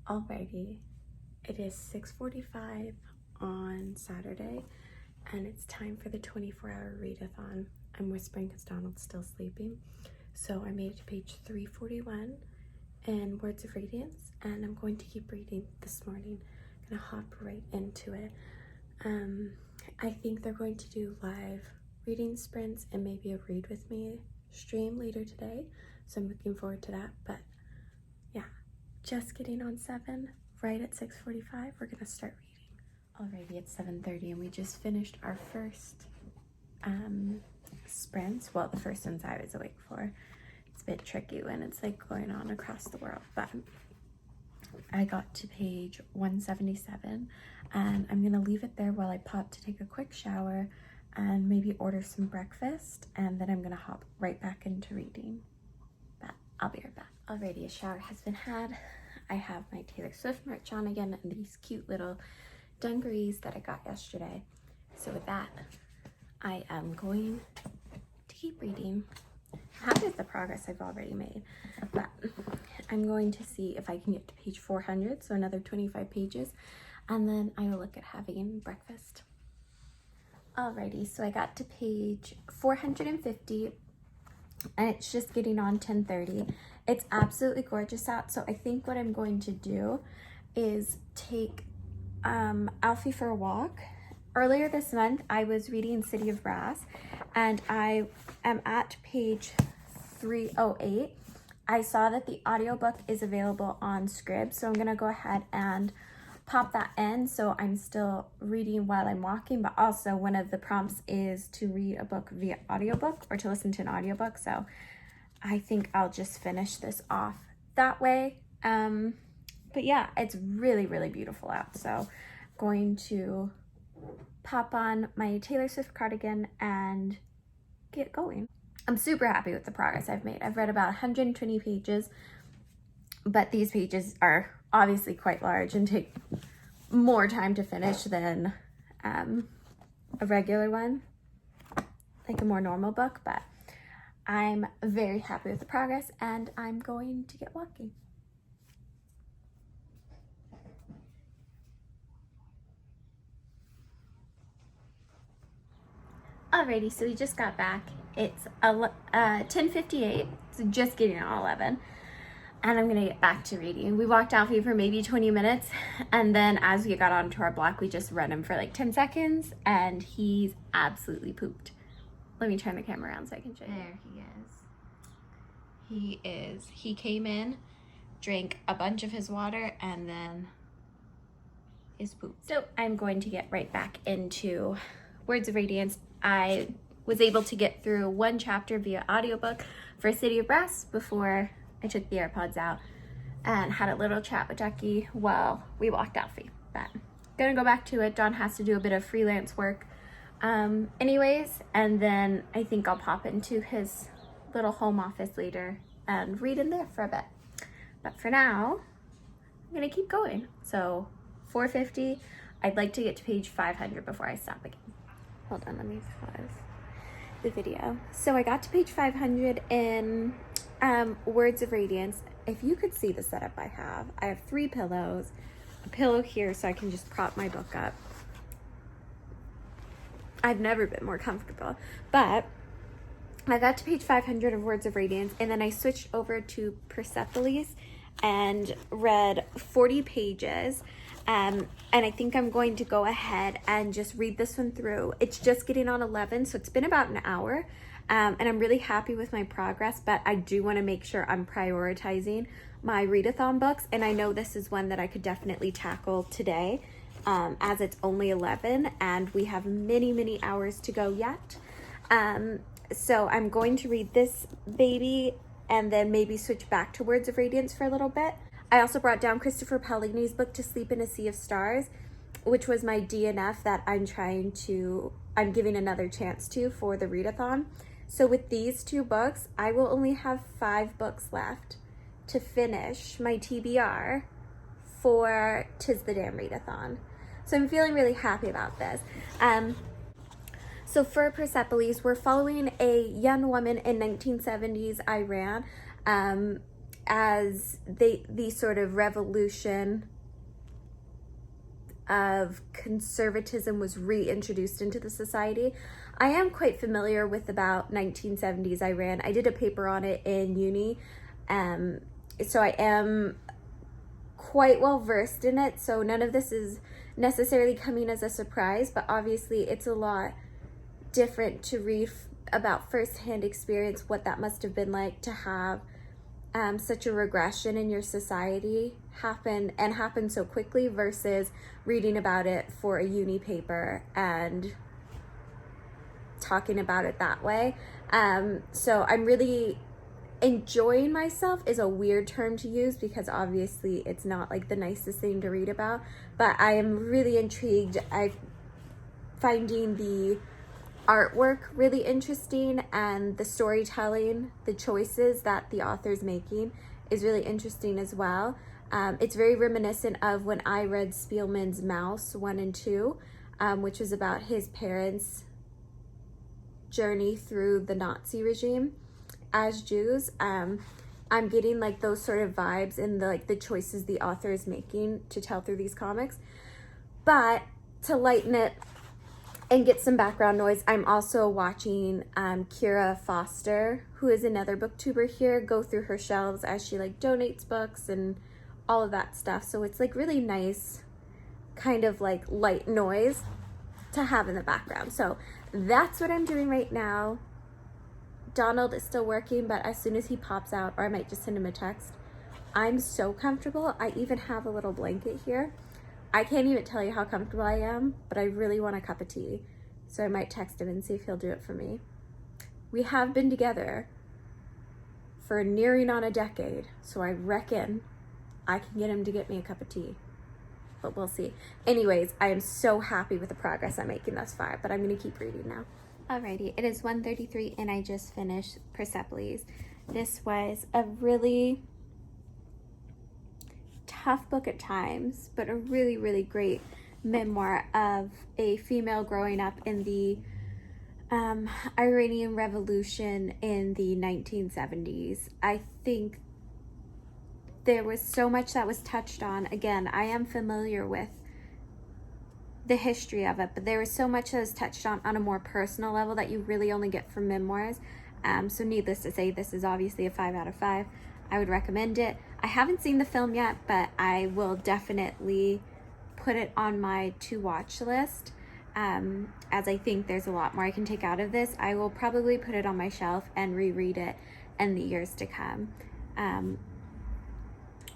Alrighty, it is 6:45 on Saturday, and it's time for the 24-hour readathon. I'm whispering because Donald's still sleeping. So I made it to page 341 in Words of Radiance, and I'm going to keep reading this morning. I'm gonna hop right into it. I think they're going to do live reading sprints and maybe a read with me stream later today, so I'm looking forward to that. But yeah, just getting on 7, right at 6:45, we're gonna start reading. Alrighty, it's 7:30 and we just finished our first sprints. Well, the first ones I was awake for. It's a bit tricky when it's like going on across the world, but I got to page 177 and I'm gonna leave it there while I pop to take a quick shower and maybe order some breakfast, and then I'm gonna hop right back into reading. But I'll be right back. Alrighty, a shower has been had. I have my Taylor Swift merch on again and these cute little dungarees that I got yesterday. So with that, I am going to keep reading. I'm happy with the progress I've already made, but I'm going to see if I can get to page 400, so another 25 pages, and then I will look at having breakfast. Alrighty, so I got to page 450, and it's just getting on 10:30. It's absolutely gorgeous out, so I think what I'm going to do is take Alfie for a walk. Earlier this month, I was reading City of Brass, and I am at page 308. I saw that the audiobook is available on Scribd, so I'm gonna go ahead and pop that in, so I'm still reading while I'm walking, but also one of the prompts is to read a book via audiobook or to listen to an audiobook, so I think I'll just finish this off that way. But yeah, it's really, really beautiful out, so I'm going to pop on my Taylor Swift cardigan and get going. I'm super happy with the progress I've made. I've read about 120 pages, but these pages are obviously quite large and take more time to finish than a regular one, like a more normal book, but I'm very happy with the progress and I'm going to get walking. Alrighty, so we just got back. It's 10:58, so just getting on 11. And I'm gonna get back to reading. We walked Alfie for maybe 20 minutes, and then as we got onto our block, we just read him for like 10 seconds, and he's absolutely pooped. Let me turn the camera around so I can show you. There he is. He came in, drank a bunch of his water, and then is pooped. So I'm going to get right back into Words of Radiance. I was able to get through one chapter via audiobook for City of Brass before I took the AirPods out and had a little chat with Jackie while we walked Alfie. But gonna go back to it. Don has to do a bit of freelance work anyways, and then I think I'll pop into his little home office later and read in there for a bit. But for now, I'm gonna keep going. So 450, I'd like to get to page 500 before I stop again. Hold on, let me pause the video. So I got to page 500 in Words of Radiance. If you could see the setup I have 3 pillows, a pillow here so I can just prop my book up. I've never been more comfortable, but I got to page 500 of Words of Radiance, and then I switched over to Persepolis and read 40 pages. And I think I'm going to go ahead and just read this one through. It's just getting on 11, so it's been about an hour. And I'm really happy with my progress, but I do want to make sure I'm prioritizing my readathon books. And I know this is one that I could definitely tackle today, as it's only 11 and we have many, many hours to go yet. So I'm going to read this baby and then maybe switch back to Words of Radiance for a little bit. I also brought down Christopher Paolini's book, To Sleep in a Sea of Stars, which was my DNF that I'm giving another chance to for the readathon. So with these 2 books, I will only have 5 books left to finish my TBR for 'Tis the Damn Readathon. So I'm feeling really happy about this. So for Persepolis, we're following a young woman in 1970s Iran as the sort of revolution of conservatism was reintroduced into the society. I am quite familiar with about 1970s Iran. I did a paper on it in uni, so I am quite well versed in it, so none of this is necessarily coming as a surprise, but obviously it's a lot different to read about firsthand experience what that must have been like to have such a regression in your society happen so quickly versus reading about it for a uni paper and talking about it that way. So I'm really enjoying myself is a weird term to use because obviously it's not like the nicest thing to read about, but I am really intrigued. I'm finding the artwork really interesting, and the storytelling, the choices that the author's making is really interesting as well. It's very reminiscent of when I read Spielman's Mouse 1 and 2, which was about his parents' journey through the Nazi regime as Jews. I'm getting like those sort of vibes in the choices the author is making to tell through these comics. But to lighten it and get some background noise, I'm also watching Kira Foster, who is another booktuber here, go through her shelves as she like donates books and all of that stuff. So it's like really nice kind of like light noise to have in the background. So that's what I'm doing right now. Donald is still working, but as soon as he pops out, or I might just send him a text, I'm so comfortable. I even have a little blanket here. I can't even tell you how comfortable I am, but I really want a cup of tea. So I might text him and see if he'll do it for me. We have been together for nearing on a decade, so I reckon I can get him to get me a cup of tea. But we'll see. Anyways, I am so happy with the progress I'm making thus far, but I'm going to keep reading now. Alrighty, it is 1:33 and I just finished Persepolis. This was a really tough book at times, but a really, really great memoir of a female growing up in the Iranian Revolution in the 1970s. I think there was so much that was touched on. Again, I am familiar with the history of it, but there was so much that was touched on a more personal level that you really only get from memoirs. So needless to say, this is obviously a 5 out of 5. I would recommend it. I haven't seen the film yet, but I will definitely put it on my to watch list, as I think there's a lot more I can take out of this. I will probably put it on my shelf and reread it in the years to come.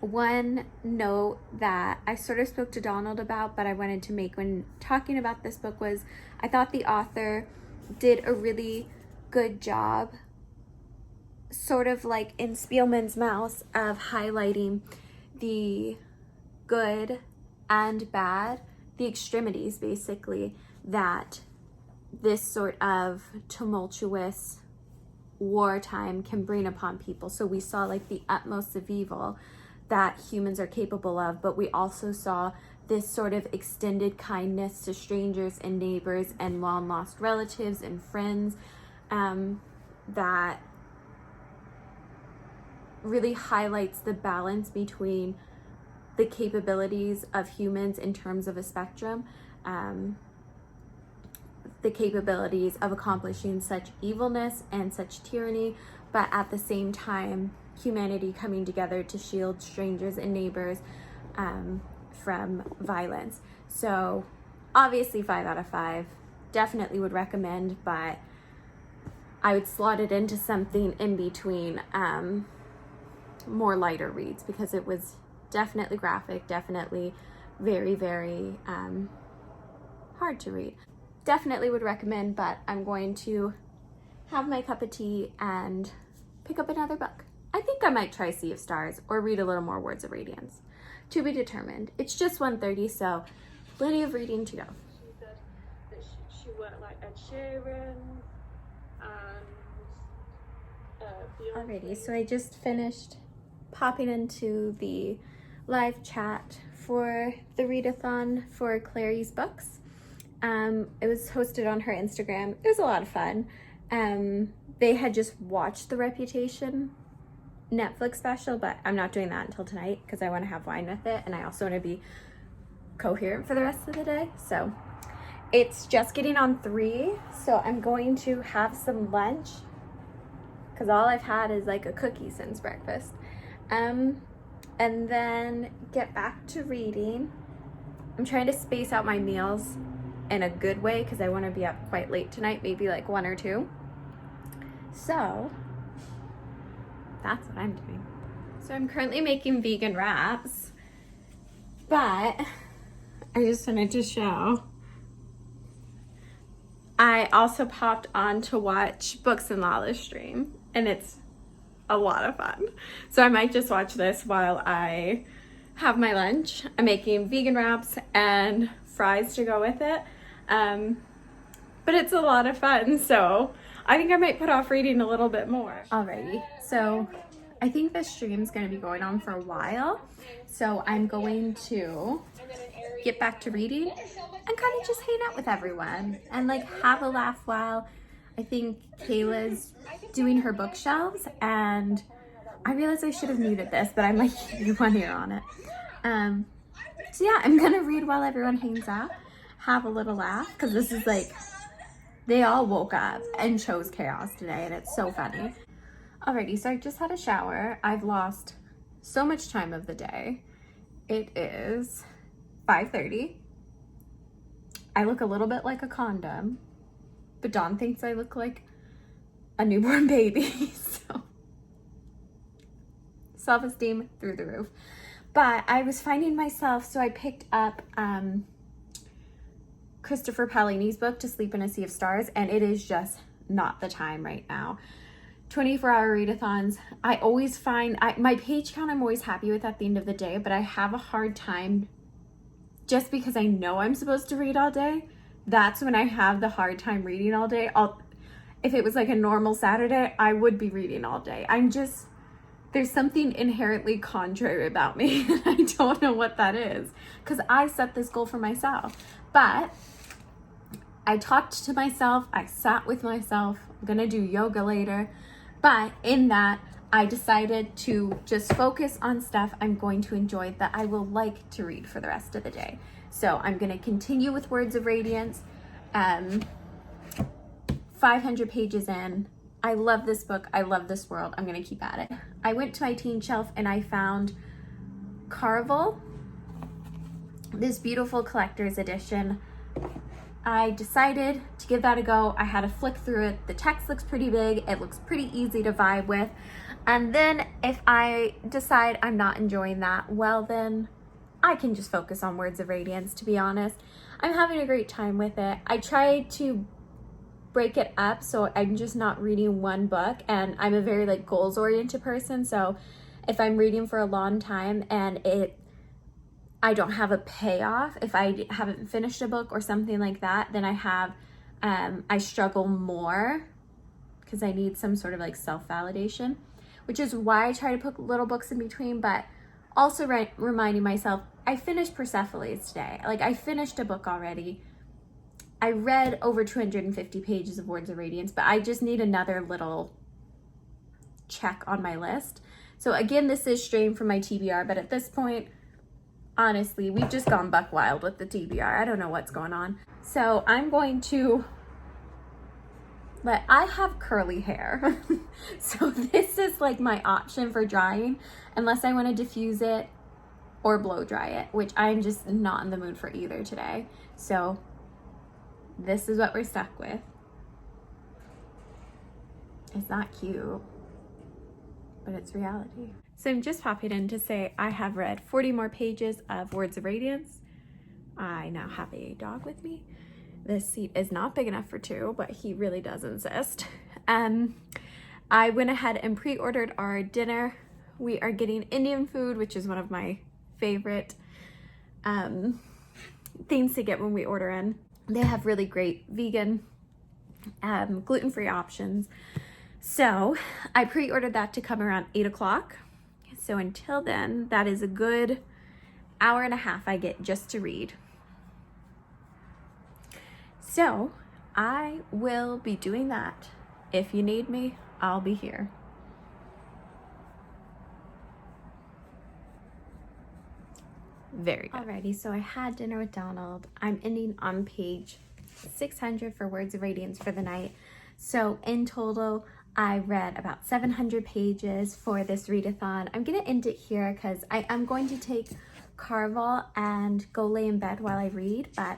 One note that I sort of spoke to Donald about, but I wanted to make when talking about this book was I thought the author did a really good job, sort of like in Spielman's Mouse, of highlighting the good and bad, the extremities basically, that this sort of tumultuous wartime can bring upon people. So we saw like the utmost of evil that humans are capable of, but we also saw this sort of extended kindness to strangers and neighbors and long lost relatives and friends, that really highlights the balance between the capabilities of humans in terms of a spectrum, the capabilities of accomplishing such evilness and such tyranny, but at the same time humanity coming together to shield strangers and neighbors from violence. So obviously 5 out of 5, definitely would recommend, but I would slot it into something in between, more lighter reads, because it was definitely graphic, definitely very, very hard to read. Definitely would recommend, but I'm going to have my cup of tea and pick up another book. I think I might try Sea of Stars or read a little more Words of Radiance. To be determined. It's just 1:30, so plenty of reading to go. She said that she worked like Ed Sheeran and Beyonce. Alrighty, so I just finished popping into the live chat for the readathon for Clary's books. It was hosted on her Instagram. It was a lot of fun. They had just watched The Reputation Netflix special, but I'm not doing that until tonight because I want to have wine with it, and I also want to be coherent for the rest of the day. So it's just getting on 3, so I'm going to have some lunch because all I've had is like a cookie since breakfast, and then get back to reading. I'm trying to space out my meals in a good way because I want to be up quite late tonight, maybe like 1 or 2. So that's what I'm doing. So I'm currently making vegan wraps, but I just wanted to show. I also popped on to watch Books and Lala's stream, and it's a lot of fun. So I might just watch this while I have my lunch. I'm making vegan wraps and fries to go with it. But it's a lot of fun, so I think I might put off reading a little bit more. Alrighty, so I think this stream's gonna be going on for a while, so I'm going to get back to reading and kind of just hang out with everyone and like have a laugh while I think Kayla's doing her bookshelves, and I realized I should have muted this, but I'm like keeping one ear on it. So yeah, I'm gonna read while everyone hangs out, have a little laugh, because this is like, they all woke up and chose chaos today, and it's so funny. Alrighty, so I just had a shower. I've lost so much time of the day. It is 5:30. I look a little bit like a condom, but Dawn thinks I look like a newborn baby, so self-esteem through the roof. But I was finding myself, so I picked up Christopher Paolini's book, To Sleep in a Sea of Stars, and it is just not the time right now. 24-hour readathons. I always find, my page count I'm always happy with at the end of the day, but I have a hard time, just because I know I'm supposed to read all day, that's when I have the hard time reading all day. If it was like a normal Saturday, I would be reading all day. There's something inherently contrary about me, and I don't know what that is, because I set this goal for myself. But I talked to myself, I sat with myself, I'm gonna do yoga later, but in that, I decided to just focus on stuff I'm going to enjoy, that I will like to read for the rest of the day. So I'm gonna continue with Words of Radiance, 500 pages in. I love this book, I love this world, I'm gonna keep at it. I went to my teen shelf and I found Carvel, this beautiful collector's edition. I decided to give that a go. I had to flick through it. The text looks pretty big, it looks pretty easy to vibe with. And then if I decide I'm not enjoying that, well then I can just focus on Words of Radiance, to be honest. I'm having a great time with it. I tried to break it up so I'm just not reading one book, and I'm a very like goals oriented person, so if I'm reading for a long time and I don't have a payoff, if I haven't finished a book or something like that, then I struggle more because I need some sort of like self-validation, which is why I try to put little books in between, but also reminding myself, I finished Persephone's today. Like, I finished a book already. I read over 250 pages of Words of Radiance, but I just need another little check on my list. So again, this is straying from my TBR, but at this point, honestly, we've just gone buck wild with the TBR. I don't know what's going on. So I'm going to I have curly hair. So this is like my option for drying, unless I want to diffuse it or blow dry it, which I'm just not in the mood for either today. So this is what we're stuck with. It's not cute, but it's reality. So I'm just popping in to say I have read 40 more pages of Words of Radiance. I now have a dog with me. This seat is not big enough for 2, but he really does insist. I went ahead and pre-ordered our dinner. We are getting Indian food, which is one of my favorite things to get when we order in. They have really great vegan, gluten-free options. So I pre-ordered that to come around 8 o'clock. So until then, that is a good hour and a half I get just to read. So I will be doing that. If you need me, I'll be here. very good. Alrighty, so I had dinner with Donald. I'm ending on page 600 for Words of Radiance for the night. So in total, I read about 700 pages for this readathon. I'm gonna end it here because I'm going to take Carvel and go lay in bed while I read, but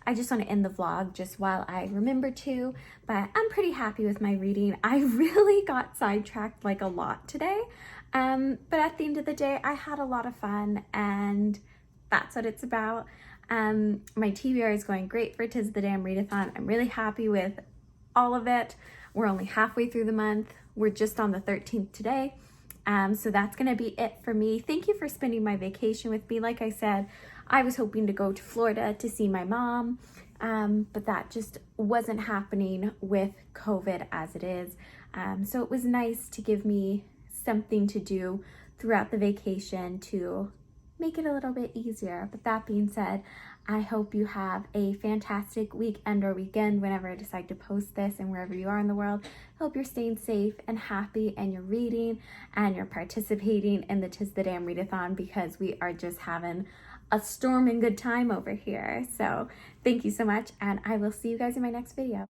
I just want to end the vlog just while I remember to. But I'm pretty happy with my reading. I really got sidetracked like a lot today, but at the end of the day, I had a lot of fun, and that's what it's about. My TBR is going great for 'Tis the Damn Readathon. I'm really happy with all of it. We're only halfway through the month. We're just on the 13th today. So that's gonna be it for me. Thank you for spending my vacation with me. Like I said, I was hoping to go to Florida to see my mom, but that just wasn't happening with COVID as it is. So it was nice to give me something to do throughout the vacation to make it a little bit easier. But that being said, I hope you have a fantastic weekend or weekend whenever I decide to post this, and wherever you are in the world. Hope you're staying safe and happy, and you're reading and you're participating in the 'Tis the Damn Readathon, because we are just having a storming good time over here. So thank you so much, and I will see you guys in my next video.